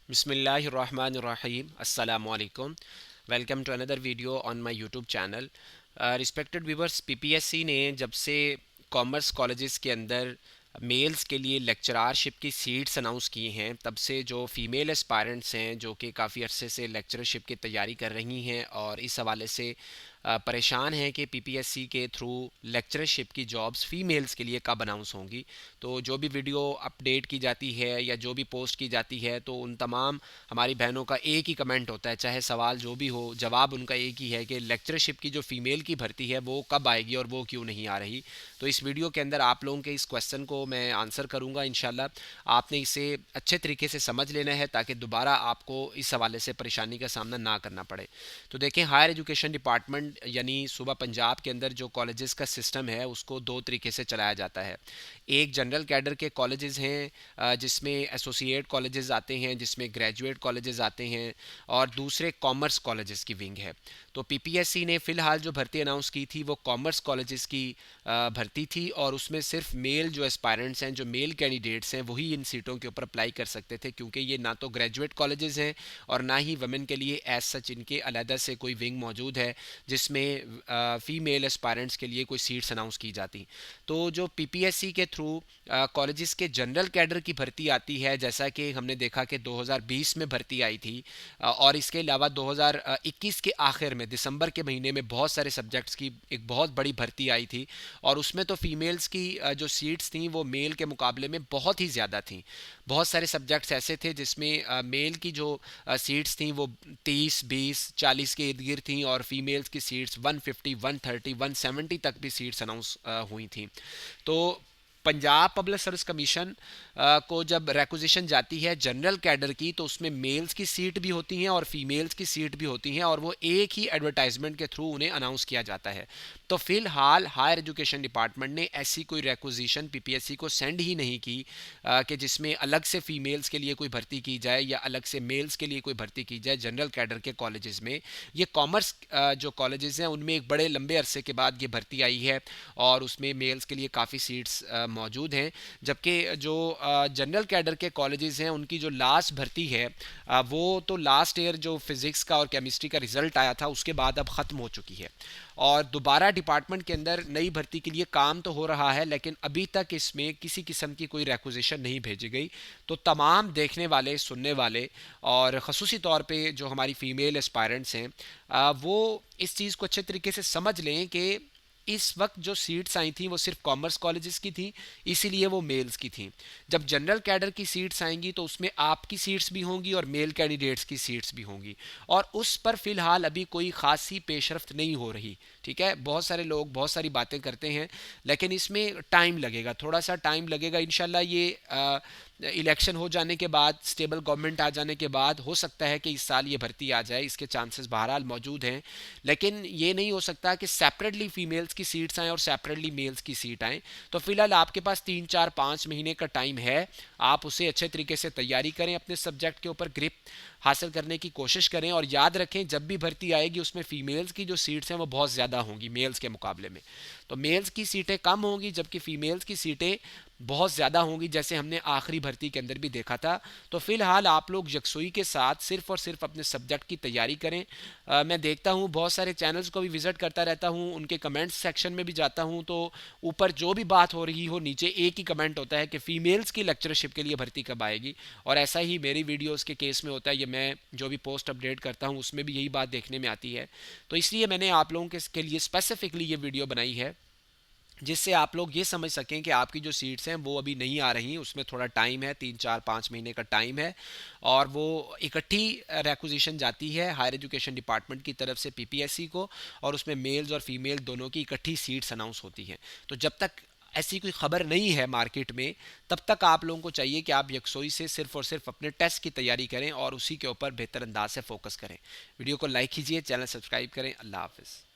Bismillahirrahmanirrahim. Assalamu alaikum. Welcome to another video on my YouTube channel. Respected viewers, PPSC ने जब से commerce colleges के अंदर mails के लिए लेक्चरारशिप की सीट्स अनाउंस की हैं, तब से जो फ़ीमेल एस्पायरेंट्स हैं जो कि काफ़ी अरसे से लेक्चरशिप की तैयारी कर रही हैं और इस हवाले से परेशान हैं कि पीपीएससी के थ्रू लेक्चरशिप की जॉब्स फ़ीमेल्स के लिए कब अनाउंस होंगी। तो जो भी वीडियो अपडेट की जाती है या जो भी पोस्ट की जाती है तो उन तमाम हमारी बहनों का एक ही कमेंट होता है, चाहे सवाल जो भी हो जवाब उनका एक ही है कि लेक्चरशिप की जो फ़ीमेल की भर्ती है वो कब आएगी और वो क्यों नहीं आ रही। तो इस वीडियो के अंदर आप लोगों के इस क्वेश्चन को मैं आंसर करूँगा इंशाल्लाह। आपने इसे अच्छे तरीके से समझ लेना है ताकि दोबारा आपको इस हवाले से परेशानी का सामना ना करना पड़े। तो देखें, हायर एजुकेशन डिपार्टमेंट यानी सूबा पंजाब के अंदर जो कॉलेजेस का सिस्टम है उसको दो तरीके से चलाया जाता है। एक जनरल कैडर के कॉलेजेस हैं जिसमें एसोसिएट कॉलेजेस आते हैं, जिसमें ग्रेजुएट कॉलेजेस आते हैं, और दूसरे कॉमर्स कॉलेजेस की विंग है। तो पीपीएससी ने फ़िलहाल जो भर्ती अनाउंस की थी वो कॉमर्स कॉलेजेस की भर्ती थी और उसमें सिर्फ मेल जो एस्पायरेंट्स हैं, जो मेल कैंडिडेट्स हैं, वही इन सीटों के ऊपर अप्लाई कर सकते थे, क्योंकि ये ना तो ग्रेजुएट कॉलेजेस हैं और ना ही वमेन के लिए एज सच इनके अलहदा से कोई विंग मौजूद है जिसमें फ़ीमेल एस्पायरेंट्स के लिए कोई सीट्स अनाउंस की जाती। तो जो पीपीएससी के थ्रू कॉलेजेस के जनरल कैडर की भर्ती आती है, जैसा कि हमने देखा कि 2020 में भर्ती आई थी, और इसके अलावा 2021 के आखिर में दिसंबर के महीने में बहुत सारे सब्जेक्ट्स की एक बहुत बड़ी भर्ती आई थी और उसमें तो फीमेल्स की जो सीट्स थी वो मेल के मुकाबले में बहुत ही ज़्यादा थी। बहुत सारे सब्जेक्ट्स ऐसे थे जिसमें मेल की जो सीट्स थी वो 30, 20, 40 के इर्द गिर्द थी और फीमेल्स की सीट्स 150, 130, 170 तक भी सीट्स अनाउंस हुई थी। तो पंजाब पब्लिक सर्विस कमीशन को जब रिक्वेजिशन जाती है जनरल कैडर की तो उसमें मेल्स की सीट भी होती हैं और फीमेल्स की सीट भी होती हैं और वो एक ही एडवर्टाइजमेंट के थ्रू उन्हें अनाउंस किया जाता है। तो फिलहाल हायर एजुकेशन डिपार्टमेंट ने ऐसी कोई रिक्वेजिशन पीपीएससी को सेंड ही नहीं की कि जिसमें अलग से फीमेल्स के लिए कोई भर्ती की जाए या अलग से मेल्स के लिए कोई भर्ती की जाए जनरल कैडर के कॉलेजेस में। ये कॉमर्स जो कॉलेजेस हैं उनमें एक बड़े लंबे अरसे के बाद ये भर्ती आई है और उसमें मेल्स के लिए काफ़ी सीट्स मौजूद हैं, जबकि जो जनरल कैडर के कॉलेजेस हैं उनकी जो लास्ट भर्ती है वो तो लास्ट ईयर जो फिज़िक्स का और केमिस्ट्री का रिज़ल्ट आया था उसके बाद अब ख़त्म हो चुकी है और दोबारा डिपार्टमेंट के अंदर नई भर्ती के लिए काम तो हो रहा है, लेकिन अभी तक इसमें किसी किस्म की कोई रिक्वेजिशन नहीं भेजी गई। तो तमाम देखने वाले, सुनने वाले और ख़ुसूसी तौर पे जो हमारी फ़ीमेल एस्पायरेंट्स हैं वो इस चीज़ को अच्छे तरीके से समझ लें कि इस वक्त जो सीट्स आई थी वो सिर्फ कॉमर्स कॉलेजेस की थी, इसीलिए वो मेल्स की थी। जब जनरल कैडर की सीट्स आएंगी तो उसमें आपकी सीट्स भी होंगी और मेल कैंडिडेट्स की सीट्स भी होंगी और उस पर फिलहाल अभी कोई खासी पेशरफ्त नहीं हो रही। ठीक है, बहुत सारे लोग बहुत सारी बातें करते हैं लेकिन इसमें टाइम लगेगा, थोड़ा सा टाइम लगेगा। इंशाल्लाह ये इलेक्शन हो जाने के बाद, स्टेबल गवर्नमेंट आ जाने के बाद हो सकता है कि इस साल ये भर्ती आ जाए, इसके चांसेस बहरहाल मौजूद हैं। लेकिन ये नहीं हो सकता कि सेपरेटली फीमेल्स की सीट्स आएँ और सेपरेटली मेल्स की सीट आएँ। तो फिलहाल आपके पास 3, 4, 5 महीने का टाइम है, आप उसे अच्छे तरीके से तैयारी करें, अपने सब्जेक्ट के ऊपर ग्रिप हासिल करने की कोशिश करें और याद रखें जब भी भर्ती आएगी उसमें फ़ीमेल्स की जो सीट्स हैं वो बहुत ज़्यादा होंगी मेल्स के मुकाबले में। तो मेल्स की सीटें कम होंगी जबकि फ़ीमेल्स की सीटें बहुत ज़्यादा होंगी, जैसे हमने आखिरी भर्ती के अंदर भी देखा था। तो फिलहाल आप लोग यकसुई के साथ सिर्फ और सिर्फ अपने सब्जेक्ट की तैयारी करें। मैं देखता हूँ बहुत सारे चैनल्स को भी विज़िट करता रहता हूँ, उनके कमेंट्स सेक्शन में भी जाता हूँ, तो ऊपर जो भी बात हो रही हो नीचे एक ही कमेंट होता है कि फ़ीमेल्स की लेक्चरशिप के लिए भर्ती कब आएगी। और ऐसा ही मेरी वीडियोज़ के केस में होता है, ये मैं जो भी पोस्ट अपडेट करता हूँ उसमें भी यही बात देखने में आती है। तो इसलिए मैंने आप लोगों के लिए स्पेसिफिकली ये वीडियो बनाई है जिससे आप लोग ये समझ सकें कि आपकी जो सीट्स हैं वो अभी नहीं आ रही, उसमें थोड़ा टाइम है, 3, 4, 5 महीने का टाइम है और वो इकट्ठी रिक्वेजिशन जाती है हायर एजुकेशन डिपार्टमेंट की तरफ से पीपीएससी को और उसमें मेल्स और फीमेल दोनों की इकट्ठी सीट्स अनाउंस होती हैं। तो जब तक ऐसी कोई खबर नहीं है मार्केट में तब तक आप लोगों को चाहिए कि आप यकसोई से सिर्फ और सिर्फ अपने टेस्ट की तैयारी करें और उसी के ऊपर बेहतर अंदाज से फोकस करें। वीडियो को लाइक कीजिए, चैनल सब्सक्राइब करें। अल्लाह हाफिज़।